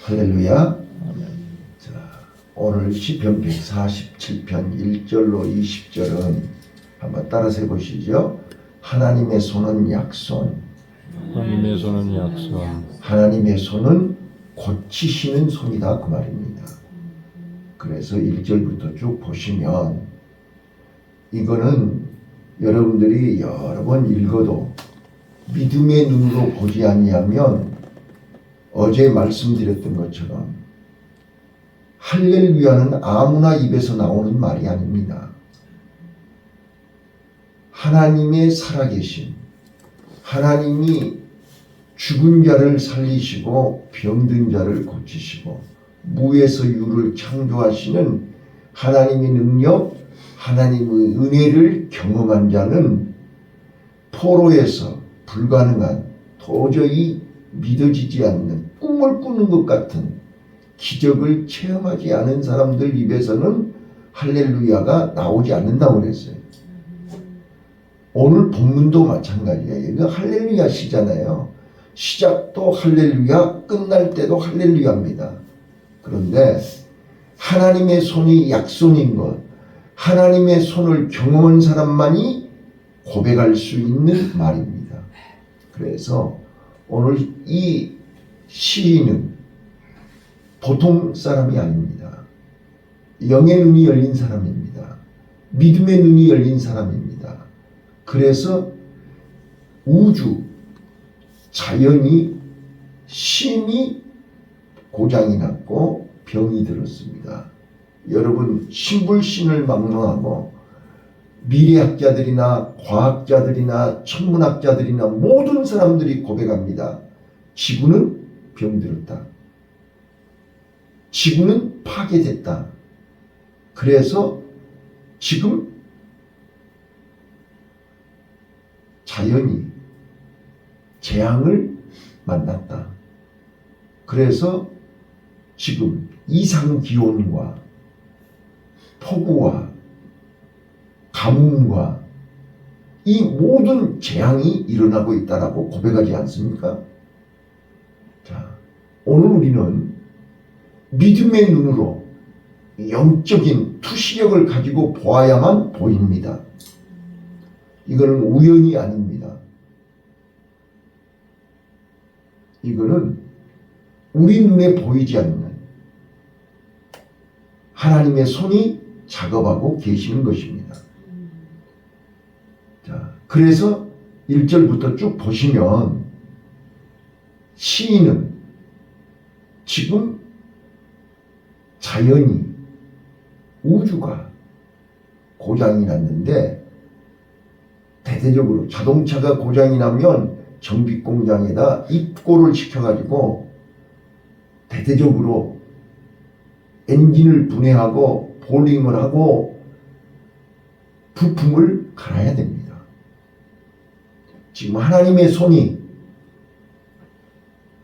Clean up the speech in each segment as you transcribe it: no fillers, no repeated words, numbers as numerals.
할렐루야. 자, 오늘 시편 147편 1절로 20절은 한번 따라서 해보시죠. 하나님의 손은 약손. 하나님의 손은 약손. 하나님의 손은 고치시는 손이다, 그 말입니다. 그래서 1절부터 쭉 보시면 이거는 여러분들이 여러 번 읽어도 믿음의 눈으로 보지 아니하면 어제 말씀드렸던 것처럼 할렐루야는 아무나 입에서 나오는 말이 아닙니다. 하나님의 살아계심, 하나님이 죽은 자를 살리시고 병든 자를 고치시고 무에서 유를 창조하시는 하나님의 능력, 하나님의 은혜를 경험한 자는 포로에서 불가능한, 도저히 믿어지지 않는, 꿈을 꾸는 것 같은 기적을 체험하지 않은 사람들 입에서는 할렐루야가 나오지 않는다고 그랬어요. 오늘 본문도 마찬가지예요. 이거 할렐루야 시잖아요. 시작도 할렐루야, 끝날 때도 할렐루야입니다. 그런데 하나님의 손이 약손인 것, 하나님의 손을 경험한 사람만이 고백할 수 있는 말입니다. 그래서 오늘 이 시인은 보통 사람이 아닙니다. 영의 눈이 열린 사람입니다. 믿음의 눈이 열린 사람입니다. 그래서 우주, 자연이 심히 고장이 났고 병이 들었습니다. 여러분, 신불신을 막론하고 미래학자들이나 과학자들이나 천문학자들이나 모든 사람들이 고백합니다. 지구는 병들었다. 지구는 파괴됐다. 그래서 지금 자연이 재앙을 만났다. 그래서 지금 이상기온과 폭우와 가뭄과 이 모든 재앙이 일어나고 있다라고 고백하지 않습니까? 자, 오늘 우리는 믿음의 눈으로 영적인 투시력을 가지고 보아야만 보입니다. 이거는 우연이 아닙니다. 이거는 우리 눈에 보이지 않는 하나님의 손이 작업하고 계시는 것입니다. 자, 그래서 1절부터 쭉 보시면 시인은 지금 자연이, 우주가 고장이 났는데, 대대적으로 자동차가 고장이 나면 정비공장에다 입고를 시켜가지고 대대적으로 엔진을 분해하고 볼링을 하고 부품을 갈아야 됩니다. 지금 하나님의 손이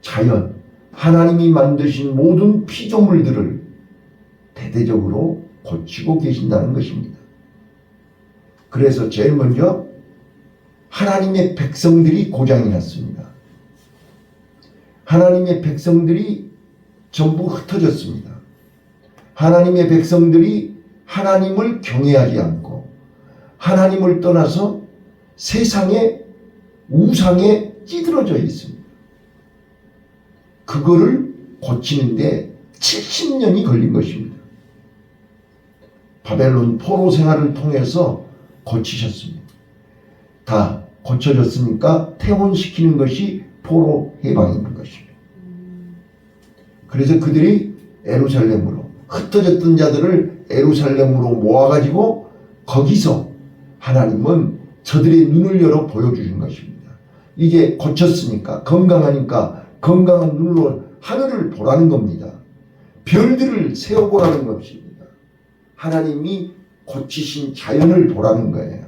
자연, 하나님이 만드신 모든 피조물들을 대대적으로 고치고 계신다는 것입니다. 그래서 제일 먼저 하나님의 백성들이 고장이 났습니다. 하나님의 백성들이 전부 흩어졌습니다. 하나님의 백성들이 하나님을 경외하지 않고 하나님을 떠나서 세상의 우상에 찌들어져 있습니다. 그거를 고치는데 70년이 걸린 것입니다. 바벨론 포로 생활을 통해서 고치셨습니다. 다 고쳐졌으니까 퇴원시키는 것이 포로 해방인 것입니다. 그래서 그들이 예루살렘으로, 흩어졌던 자들을 예루살렘으로 모아가지고 거기서 하나님은 저들의 눈을 열어 보여주신 것입니다. 이제 고쳤으니까, 건강하니까 건강한 눈으로 하늘을 보라는 겁니다. 별들을 세어보라는 것입니다. 하나님이 고치신 자연을 보라는 거예요.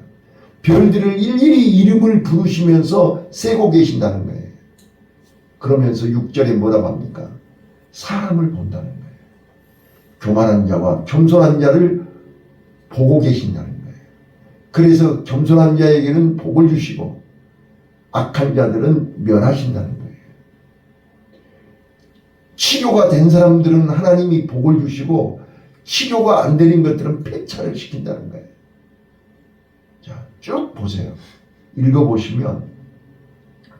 별들을 일일이 이름을 부르시면서 세고 계신다는 거예요. 그러면서 6절에 뭐라고 합니까? 사람을 본다는 거예요. 교만한 자와 겸손한 자를 보고 계신다는 거예요. 그래서 겸손한 자에게는 복을 주시고 악한 자들은 멸하신다는 거예요. 치료가 된 사람들은 하나님이 복을 주시고 치료가 안 되는 것들은 폐차를 시킨다는 거예요. 자, 쭉 보세요. 읽어보시면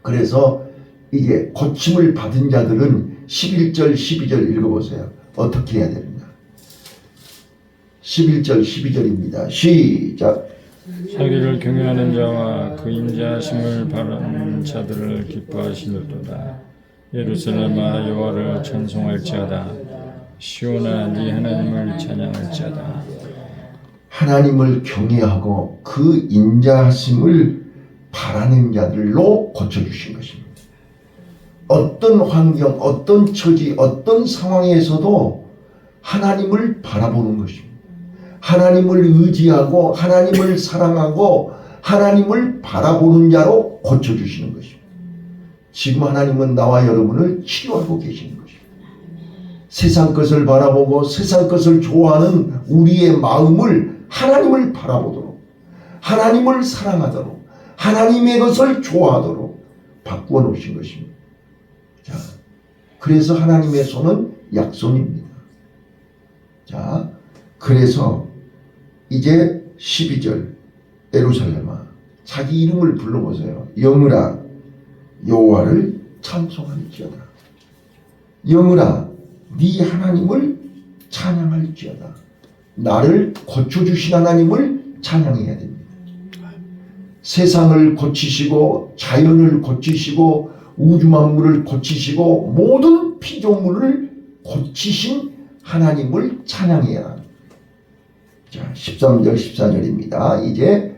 그래서 이게 고침을 받은 자들은 11절 12절 읽어보세요. 어떻게 해야 됩니까? 11절 12절입니다. 시작. 자기를 경외하는 자와 그 인자하심을 바라는 자들을 기뻐하시도다. 예루살렘아 여호와를 찬송할지어다. 시온아 네 하나님을 찬양할지어다. 하나님을 경외하고 그 인자하심을 바라는 자들로 고쳐주신 것입니다. 어떤 환경, 어떤 처지, 어떤 상황에서도 하나님을 바라보는 것입니다. 하나님을 의지하고 하나님을 사랑하고 하나님을 바라보는 자로 고쳐주시는 것입니다. 지금 하나님은 나와 여러분을 치료하고 계시는 것입니다. 세상 것을 바라보고 세상 것을 좋아하는 우리의 마음을 하나님을 바라보도록, 하나님을 사랑하도록, 하나님의 것을 좋아하도록 바꾸어 놓으신 것입니다. 자, 그래서 하나님의 손은 약손입니다. 자, 그래서 이제 12절 예루살렘아 자기 이름을 불러보세요. 영으라 여호와를 찬송할지어다. 영으라 네 하나님을 찬양할지어다. 나를 고쳐주신 하나님을 찬양해야 됩니다. 세상을 고치시고 자연을 고치시고 우주 만물을 고치시고 모든 피조물을 고치신 하나님을 찬양해야 합니다. 자, 13절 14절입니다. 이제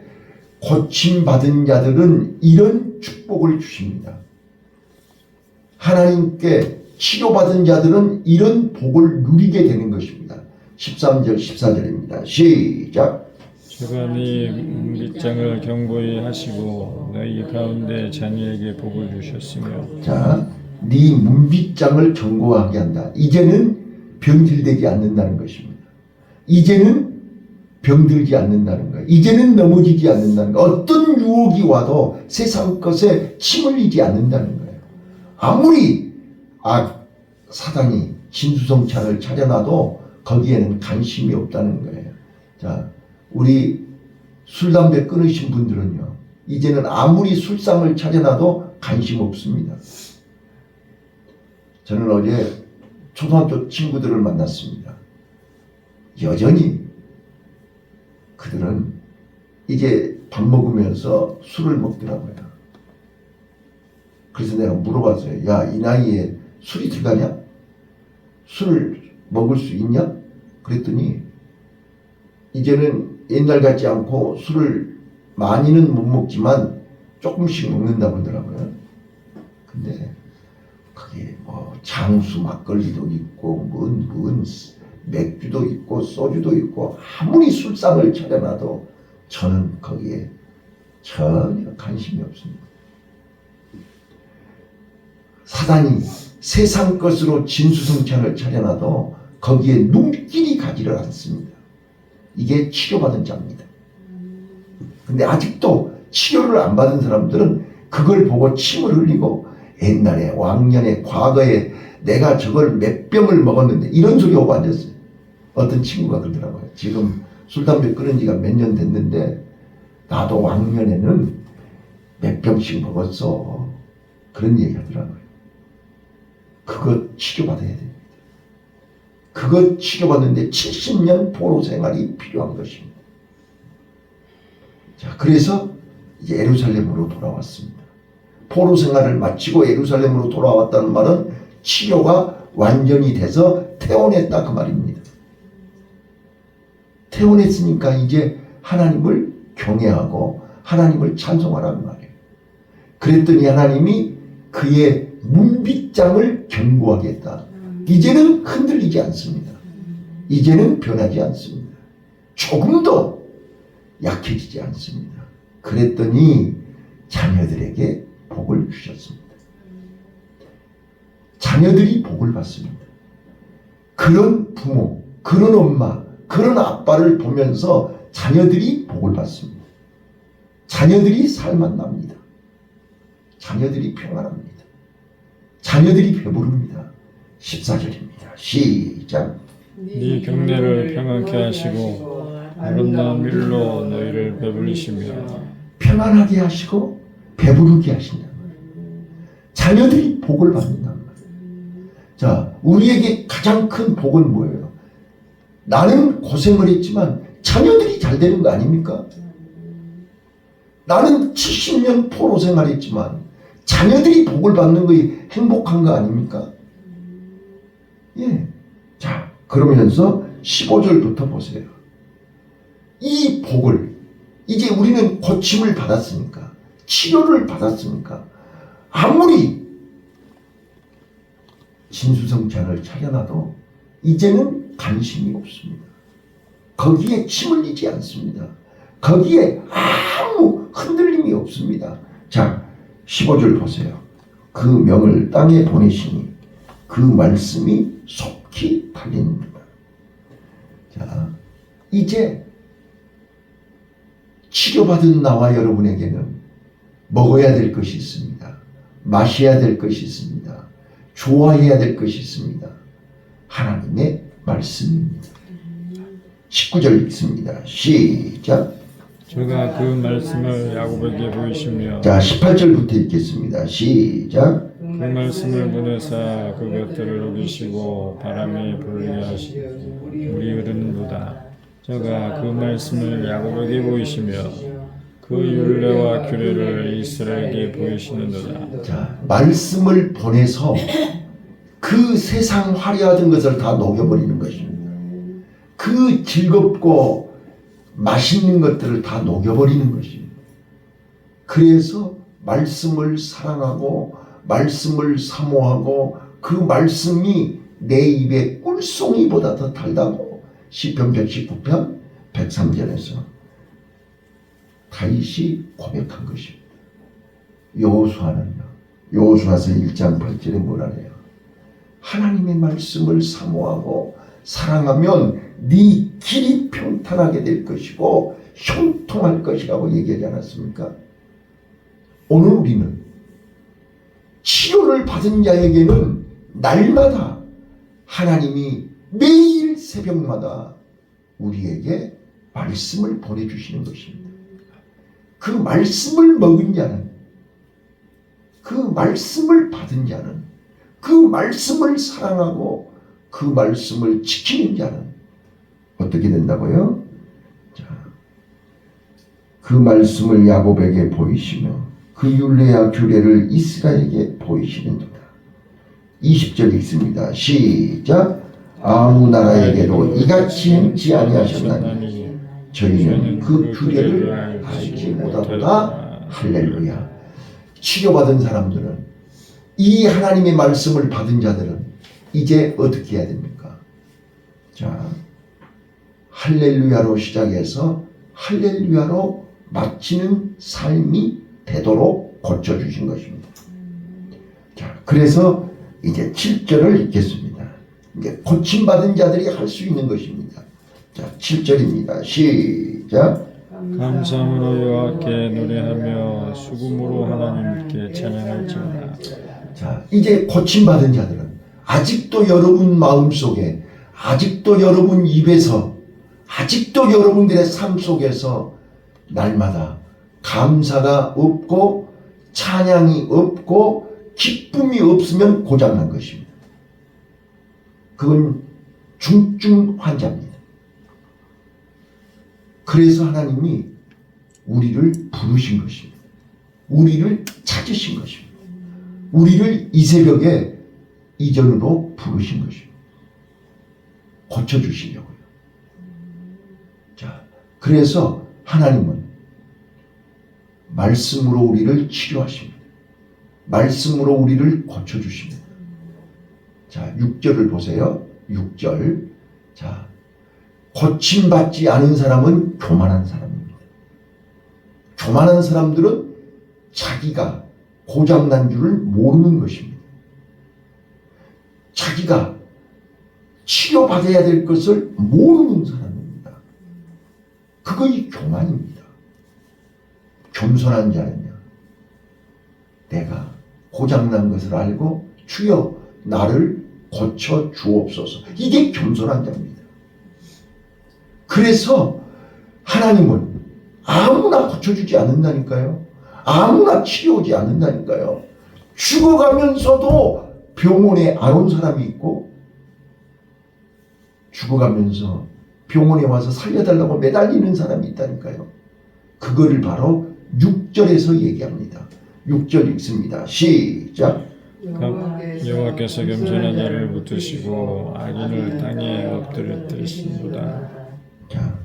고침받은 자들은 이런 축복을 주십니다. 하나님께 치료받은 자들은 이런 복을 누리게 되는 것입니다. 13절 14절입니다. 시작. 주가 네 밑장을 견고히 하시고 너희 가운데 자녀에게 복을 주셨으며. 자, 네 문빗장을 견고하게 한다. 이제는 병들되지 않는다는 것입니다. 이제는 병들지 않는다는 거예요. 이제는 넘어지지 않는다는 거예요. 어떤 유혹이 와도 세상 것에 침 흘리지 않는다는 거예요. 아무리 사단이 진수성찬을 차려놔도 거기에는 관심이 없다는 거예요. 자, 우리 술, 담배 끊으신 분들은요, 이제는 아무리 술상을 차려놔도 관심 없습니다. 저는 어제 초등학교 친구들을 만났습니다. 여전히 그들은 이제 밥 먹으면서 술을 먹더라고요. 그래서 내가 물어봤어요. 야, 이 나이에 술이 들어가냐? 술 먹을 수 있냐? 그랬더니 이제는 옛날 같지 않고 술을 많이는 못 먹지만 조금씩 먹는다고 하더라고요. 근데 그게 뭐 장수 막걸리도 있고 뭔 맥주도 있고 소주도 있고 아무리 술상을 차려놔도 저는 거기에 전혀 관심이 없습니다. 사단이 세상 것으로 진수성찬을 차려놔도 거기에 눈길이 가지를 않습니다. 이게 치료받은 자입니다. 근데 아직도 치료를 안 받은 사람들은 그걸 보고 침을 흘리고 옛날에 왕년에 과거에 내가 저걸 몇 병을 먹었는데 이런 소리 하고 앉았어요. 어떤 친구가 그러더라고요. 지금 술, 담배 끊은 지가 몇 년 됐는데 나도 왕년에는 몇 병씩 먹었어. 그런 얘기 하더라고요. 그거 치료받아야 됩니다. 그거 치료받는데 70년 포로 생활이 필요한 것입니다. 자, 그래서 이제 예루살렘으로 돌아왔습니다. 포로 생활을 마치고 예루살렘으로 돌아왔다는 말은 치료가 완전히 돼서 퇴원했다 그 말입니다. 퇴원했으니까 이제 하나님을 경외하고 하나님을 찬송하라는 말이에요. 그랬더니 하나님이 그의 문빗장을 견고하게 했다. 이제는 흔들리지 않습니다. 이제는 변하지 않습니다. 조금 더 약해지지 않습니다. 그랬더니 자녀들에게 복을 주셨습니다. 자녀들이 복을 받습니다. 그런 부모, 그런 엄마, 그런 아빠를 보면서 자녀들이 복을 받습니다. 자녀들이 살만 납니다. 자녀들이 평안합니다. 자녀들이 배부릅니다. 14절입니다. 시작. 네 경내를 평안케 하시고 아름다운 밀로 너희를 배불리시며 평안하게 하시고 배부르게 하신다. 자녀들이 복을 받는단 말이에요. 자, 우리에게 가장 큰 복은 뭐예요? 나는 고생을 했지만 자녀들이 잘 되는 거 아닙니까? 나는 70년 포로 생활했지만 자녀들이 복을 받는 것이 행복한 거 아닙니까? 예. 자, 그러면서 15절부터 보세요. 이 복을 이제 우리는 고침을 받았으니까, 치료를 받았으니까 아무리 진수성찬을 차려놔도 이제는 관심이 없습니다. 거기에 침 흘리지 않습니다. 거기에 아무 흔들림이 없습니다. 자, 15절 보세요. 그 명을 땅에 보내시니 그 말씀이 속히 달립니다. 자, 이제 치료받은 나와 여러분에게는 먹어야 될 것이 있습니다. 마셔야 될 것이 있습니다. 좋아해야 될 것이 있습니다. 하나님의 말씀입니다. 19절 읽습니다. 시작. 저가 그 말씀을 야곱에게 보이시며 자, 18절부터 읽겠습니다. 시작. 그 말씀을 보내사 그것들을 어기시고 바람에 불게 하시니 물이 흐르는도다. 저가 그 말씀을 야곱에게 보이시며 그 율례와 규례를 이스라엘에게 보이시는도다. 자, 말씀을 보내서 그 세상 화려하던 것을 다 녹여버리는 것입니다. 그 즐겁고 맛있는 것들을 다 녹여버리는 것입니다. 그래서 말씀을 사랑하고 말씀을 사모하고 그 말씀이 내 입에 꿀송이보다 더 달다고 시편 119편 103절에서 다윗이 고백한 것입니다. 여호수아는요. 여호수아서 1장 8절에 뭐라 해요? 하나님의 말씀을 사모하고 사랑하면 네 길이 평탄하게 될 것이고 형통할 것이라고 얘기하지 않았습니까? 오늘 우리는 치료를 받은 자에게는 날마다 하나님이 매일 새벽마다 우리에게 말씀을 보내주시는 것입니다. 그 말씀을 먹은 자는, 그 말씀을 받은 자는, 그 말씀을 사랑하고 그 말씀을 지키는 자는 어떻게 된다고요? 자, 그 말씀을 야곱에게 보이시며 그 율례와 규례를 이스라엘에게 보이시는도다. 20절 읽습니다. 시작. 아무 나라에게도 이같이 행치 아니하셨나니 저희는 그 규례를 알지 못하도다. 할렐루야. 치료받은 사람들은, 이 하나님의 말씀을 받은 자들은 이제 어떻게 해야 됩니까? 자, 할렐루야로 시작해서 할렐루야로 마치는 삶이 되도록 고쳐주신 것입니다. 자, 그래서 이제 7절을 읽겠습니다. 이제 고침받은 자들이 할 수 있는 것입니다. 자, 7절입니다. 시작. 감사함으로 여호와께 노래하며 수금으로 하나님께 찬양할지어다. 자, 이제 고침받은 자들은 아직도 여러분 마음속에, 아직도 여러분 입에서, 아직도 여러분들의 삶 속에서 날마다 감사가 없고 찬양이 없고 기쁨이 없으면 고장난 것입니다. 그건 중증 환자입니다. 그래서 하나님이 우리를 부르신 것입니다. 우리를 찾으신 것입니다. 우리를 이 새벽에 이전으로 부르신 것입니다. 고쳐주시려고요. 자, 그래서 하나님은 말씀으로 우리를 치료하십니다. 말씀으로 우리를 고쳐주십니다. 자, 6절을 보세요. 6절. 자, 고침받지 않은 사람은 교만한 사람입니다. 교만한 사람들은 자기가 고장난 줄을 모르는 것입니다. 자기가 치료받아야 될 것을 모르는 사람입니다. 그것이 교만입니다. 겸손한 자는요, 내가 고장난 것을 알고 주여 나를 고쳐 주옵소서. 이게 겸손한 자입니다. 그래서 하나님은 아무나 고쳐주지 않는다니까요. 아무나 치료하지 않는다니까요. 죽어가면서도 병원에 안 온 사람이 있고, 죽어가면서 병원에 와서 살려달라고 매달리는 사람이 있다니까요. 그거를 바로 6절에서 얘기합니다. 6절 읽습니다. 시작. 여호와께서 겸손한 자를 붙드시고 악인을 땅에 엎드리시도다. 자,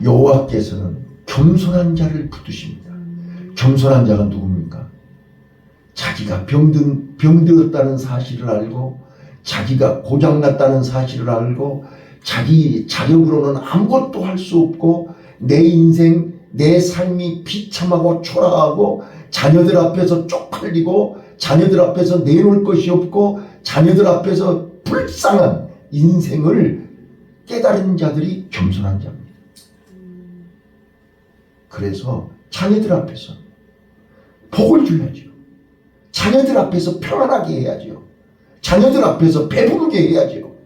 여호와께서는 겸손한 자를 붙드십니다. 겸손한 자가 누굽니까? 자기가 병들었다는 사실을 알고, 자기가 고장났다는 사실을 알고, 자기 자력으로는 아무것도 할 수 없고, 내 인생, 내 삶이 비참하고 초라하고, 자녀들 앞에서 쪽팔리고, 자녀들 앞에서 내놓을 것이 없고, 자녀들 앞에서 불쌍한 인생을 깨달은 자들이 겸손한 자입니다. 그래서 자녀들 앞에서 복을 줘야죠. 자녀들 앞에서 평안하게 해야죠. 자녀들 앞에서 배부르게 해야죠.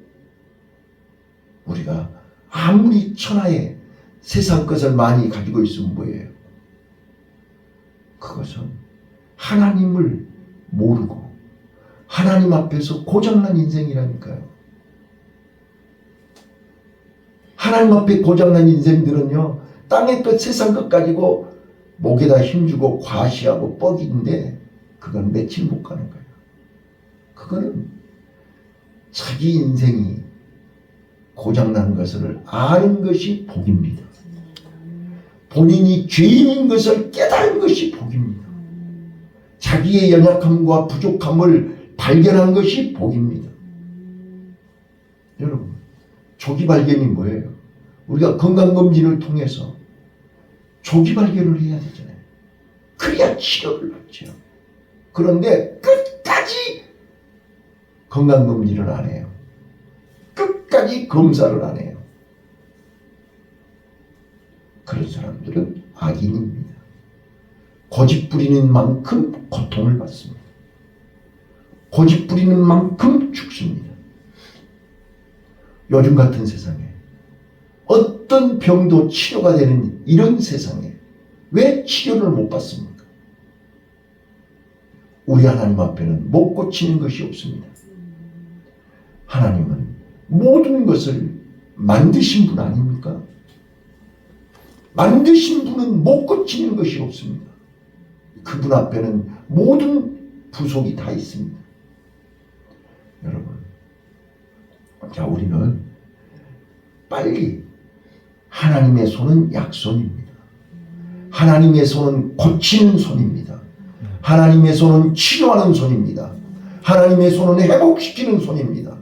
우리가 아무리 천하에 세상 것을 많이 가지고 있으면 뭐예요? 그것은 하나님을 모르고 하나님 앞에서 고장난 인생이라니까요. 하나님 앞에 고장난 인생들은요, 땅의 것 세상 것 가지고 목에다 힘주고 과시하고 뻑인데 그건 며칠 못 가는 거예요. 그거는 자기 인생이 고장난 것을 아는 것이 복입니다. 본인이 죄인인 것을 깨달은 것이 복입니다. 자기의 연약함과 부족함을 발견한 것이 복입니다. 여러분, 조기 발견이 뭐예요? 우리가 건강검진을 통해서 조기 발견을 해야 되잖아요. 그래야 치료를 받죠. 그런데 끝까지 건강검진을 안 해요. 끝까지 검사를 안 해요. 그런 사람들은 악인입니다. 고집 부리는 만큼 고통을 받습니다. 고집 부리는 만큼 죽습니다. 요즘 같은 세상에 어떤 병도 치료가 되는 이런 세상에 왜 치료를 못 받습니까? 우리 하나님 앞에는 못 고치는 것이 없습니다. 하나님은 모든 것을 만드신 분 아닙니까? 만드신 분은 못 고치는 것이 없습니다. 그분 앞에는 모든 부속이 다 있습니다. 여러분, 자, 우리는 빨리, 하나님의 손은 약손입니다. 하나님의 손은 고치는 손입니다. 하나님의 손은 치료하는 손입니다. 하나님의 손은 회복시키는 손입니다.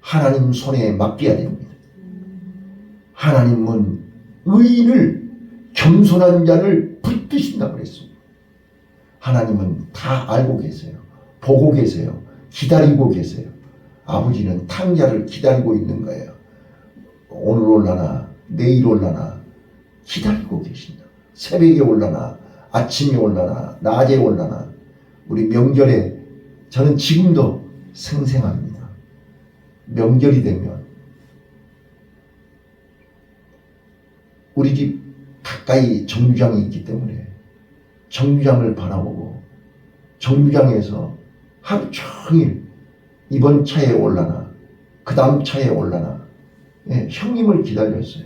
하나님 손에 맡겨야 됩니다. 하나님은 의인을, 겸손한 자를 붙드신다고 그랬습니다. 하나님은 다 알고 계세요. 보고 계세요. 기다리고 계세요. 아버지는 탕자를 기다리고 있는 거예요. 오늘 올라나 내일 올라나 기다리고 계신다. 새벽에 올라나 아침에 올라나 낮에 올라나. 우리 명절에 저는 지금도 생생합니다. 명절이 되면 우리 집 가까이 정류장이 있기 때문에 정류장을 바라보고 정류장에서 하루 종일 이번 차에 올라나 그 다음 차에 올라나 형님을 기다렸어요.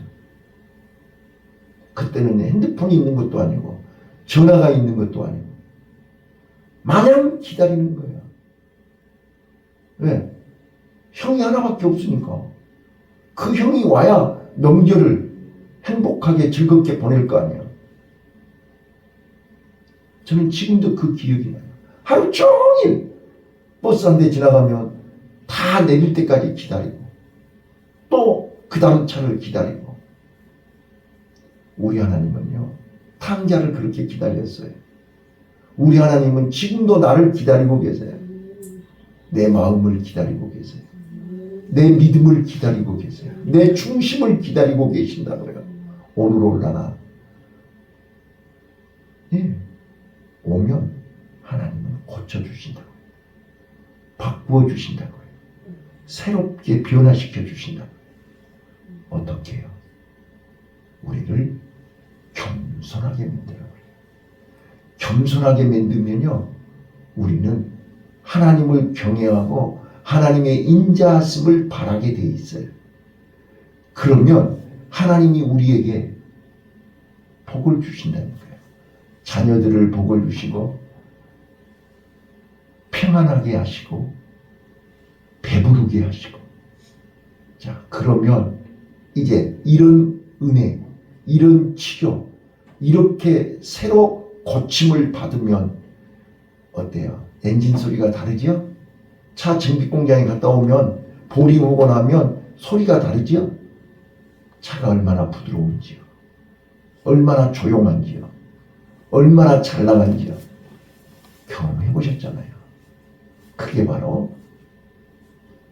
그때는 핸드폰이 있는 것도 아니고 전화가 있는 것도 아니고 마냥 기다리는 거예요. 왜? 형이 하나밖에 없으니까. 그 형이 와야 명절을 행복하게 즐겁게 보낼 거 아니에요. 저는 지금도 그 기억이 나요. 하루 종일 버스 한 대 지나가면 다 내릴 때까지 기다리고 또 그 다음 차를 기다리고. 우리 하나님은요, 탕자를 그렇게 기다렸어요. 우리 하나님은 지금도 나를 기다리고 계세요. 내 마음을 기다리고 계세요. 내 믿음을 기다리고 계세요. 내 중심을 기다리고 계신다고요. 오늘 올라나. 오면 하나님은 고쳐주신다고요. 바꾸어 주신다고요. 새롭게 변화시켜 주신다. 어떻게 해요? 우리를 겸손하게 만들어요. 겸손하게 만들면요, 우리는 하나님을 경외하고 하나님의 인자하심을 바라게 돼 있어요. 그러면 하나님이 우리에게 복을 주신다는 거예요. 자녀들을 복을 주시고 평안하게 하시고 배부르게 하시고. 자, 그러면 이제 이런 은혜, 이런 치료, 이렇게 새로 고침을 받으면 어때요? 엔진 소리가 다르죠? 차 정비 공장에 갔다 오면 보링 오고 나면 소리가 다르죠? 차가 얼마나 부드러운지요, 얼마나 조용한지요, 얼마나 잘 나간지요 경험해 보셨잖아요. 그게 바로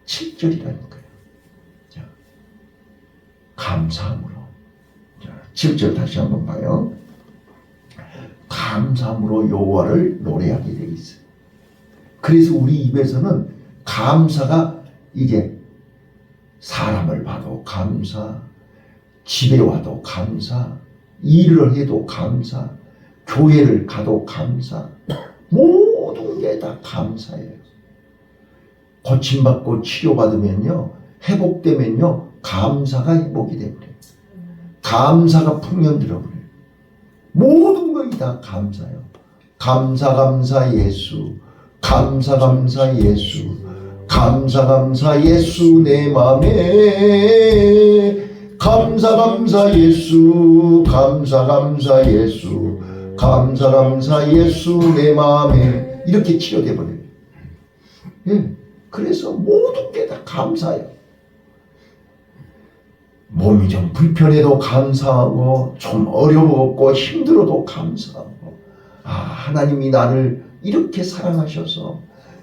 7절이라는 거예요. 자, 감사함으로. 자, 7절 다시 한번 봐요. 감사함으로 여호와를 노래하게 되어 있어요. 그래서 우리 입에서는 감사가 이제 사람을 봐도 감사, 집에 와도 감사, 일을 해도 감사, 교회를 가도 감사, 모든 게 다 감사예요. 고침받고 치료받으면요, 회복되면요, 감사가 회복이 돼버려요. 감사가 풍년 들어버려요. 모든 것이 다 감사예요. 감사 감사 예수, 감사 감사 예수, 감사 감사 예수 내 맘에, 감사 감사 예수, 감사 감사 예수, 감사 감사 예수 내 맘에. 이렇게 치료돼 버려요. 예. 그래서 모든 게 다 감사해요. 몸이 좀 불편해도 감사하고, 좀 어려웠고 힘들어도 감사하고, 아, 하나님이 나를 이렇게 사랑하셔서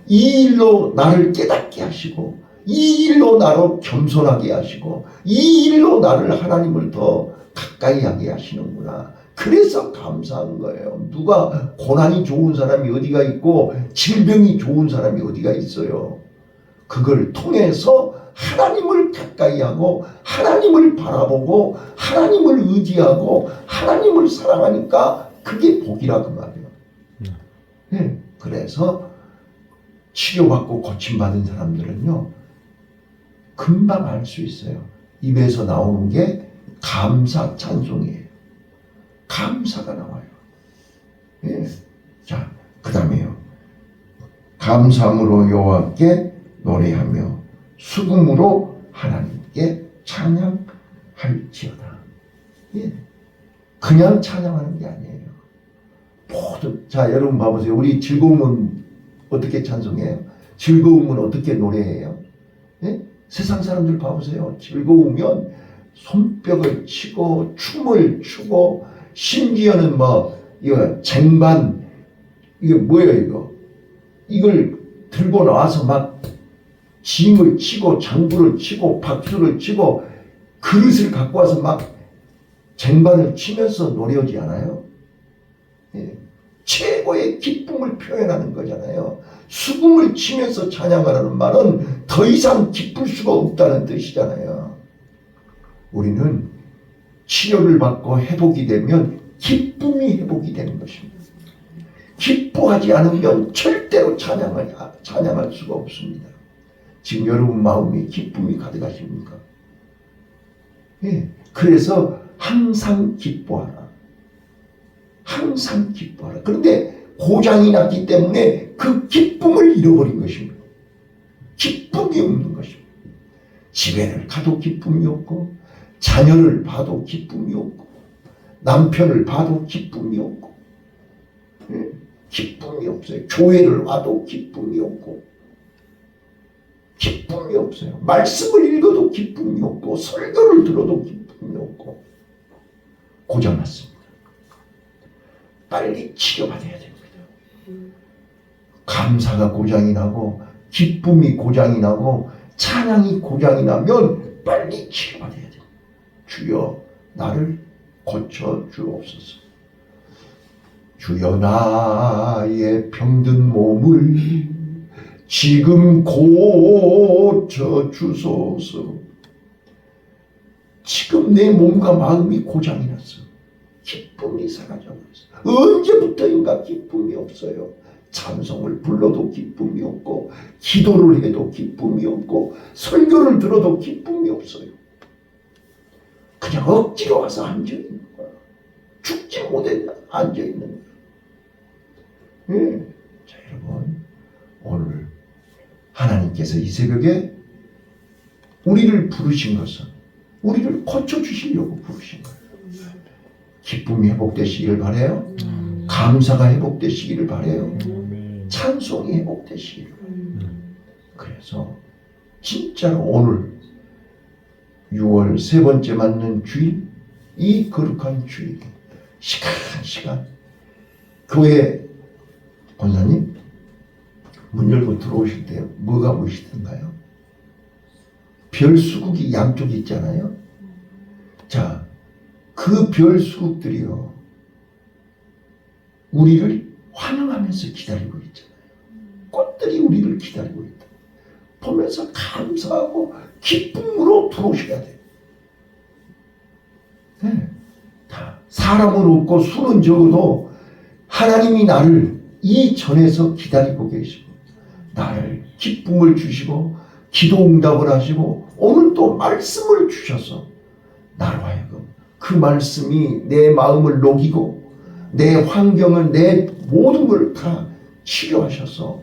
이 일로 나를 깨닫게 하시고, 이 일로 나를 겸손하게 하시고, 이 일로 나를 하나님을 더 가까이 하게 하시는구나. 그래서 감사한 거예요. 누가 고난이 좋은 사람이 어디가 있고 질병이 좋은 사람이 어디가 있어요. 그걸 통해서 하나님을 가까이 하고 하나님을 바라보고 하나님을 의지하고 하나님을 사랑하니까 그게 복이라 그 말이에요. 네. 그래서 치료받고 고침받은 사람들은요, 금방 알 수 있어요. 입에서 나오는 게 감사 찬송이에요. 감사가 나와요. 예. 자, 그 다음에요. 감사함으로 여호와께 노래하며 수금으로 하나님께 찬양할지어다. 예. 그냥 찬양하는 게 아니에요. 모든, 자, 여러분 봐보세요. 우리 즐거움은 어떻게 찬송해요? 즐거움은 어떻게 노래해요? 예? 세상 사람들 봐보세요. 즐거우면 손뼉을 치고 춤을 추고, 심지어는 뭐 이거 쟁반, 이게 뭐예요 이거? 이걸 들고 나와서 막 징을 치고 장구를 치고 박수를 치고 그릇을 갖고 와서 막 쟁반을 치면서 노래하지 않아요? 예. 최고의 기쁨을 표현하는 거잖아요. 수금을 치면서 찬양하라는 말은 더 이상 기쁠 수가 없다는 뜻이잖아요. 우리는 치료를 받고 회복이 되면 기쁨이 회복이 되는 것입니다. 기뻐하지 않으면 절대로 찬양할 수가 없습니다. 지금 여러분 마음에 기쁨이 가득하십니까? 예. 그래서 항상 기뻐하라. 항상 기뻐하라. 그런데 고장이 났기 때문에 그 기쁨을 잃어버린 것입니다. 기쁨이 없는 것입니다. 집에를 가도 기쁨이 없고, 자녀를 봐도 기쁨이 없고, 남편을 봐도 기쁨이 없고, 예? 기쁨이 없어요. 교회를 와도 기쁨이 없고, 기쁨이 없어요. 말씀을 읽어도 기쁨이 없고, 설교를 들어도 기쁨이 없고, 고장났습니다. 빨리 치료받아야 됩니다. 감사가 고장이 나고, 기쁨이 고장이 나고, 찬양이 고장이 나면 빨리 치료받아야 돼요. 주여 나를 고쳐 주옵소서. 주여 나의 병든 몸을 지금 고쳐 주소서. 지금 내 몸과 마음이 고장이 났어. 기쁨이 사라져버렸어. 언제부터인가 기쁨이 없어요. 찬송을 불러도 기쁨이 없고, 기도를 해도 기쁨이 없고, 설교를 들어도 기쁨이 없어요. 그냥 억지로 와서 앉아있는 거야. 죽지 못해 앉아있는 거야. 예. 자, 여러분, 오늘 하나님께서 이 새벽에 우리를 부르신 것은 우리를 고쳐주시려고 부르신 거예요. 기쁨이 회복되시기를 바라요. 감사가 회복되시기를 바라요. 찬송이 회복되시기를 바라요. 그래서 진짜로 오늘 6월 세 번째 맞는 주일, 이 거룩한 주일, 시간 교회 권사님 문 열고 들어오실 때 뭐가 보이시던가요? 별 수국이 양쪽에 있잖아요. 자, 그 별 수국들이요, 우리를 환영하면서 기다리고 있잖아요. 꽃들이 우리를 기다리고 있다. 보면서 감사하고 기쁨으로 들어오셔야 돼요. 네. 다 사람은 없고 수는 적어도 하나님이 나를 이 전에서 기다리고 계시고, 나를 기쁨을 주시고 기도 응답을 하시고 오늘 또 말씀을 주셔서 나로 하여금 그 말씀이 내 마음을 녹이고 내 환경을, 내 모든 걸 다 치료하셔서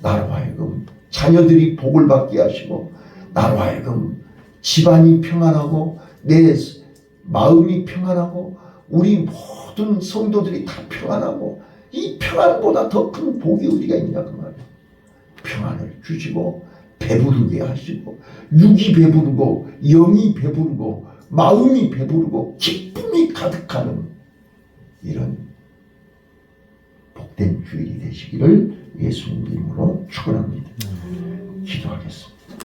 나로 하여금 자녀들이 복을 받게 하시고, 나로 하여금 집안이 평안하고 내 마음이 평안하고 우리 모든 성도들이 다 평안하고, 이 평안보다 더 큰 복이 어디가 있냐 그 말이에요. 평안을 주시고 배부르게 하시고, 육이 배부르고 영이 배부르고 마음이 배부르고 기쁨이 가득하는 이런 복된 주일이 되시기를 예수님 이름으로 축원합니다. 기도하겠습니다.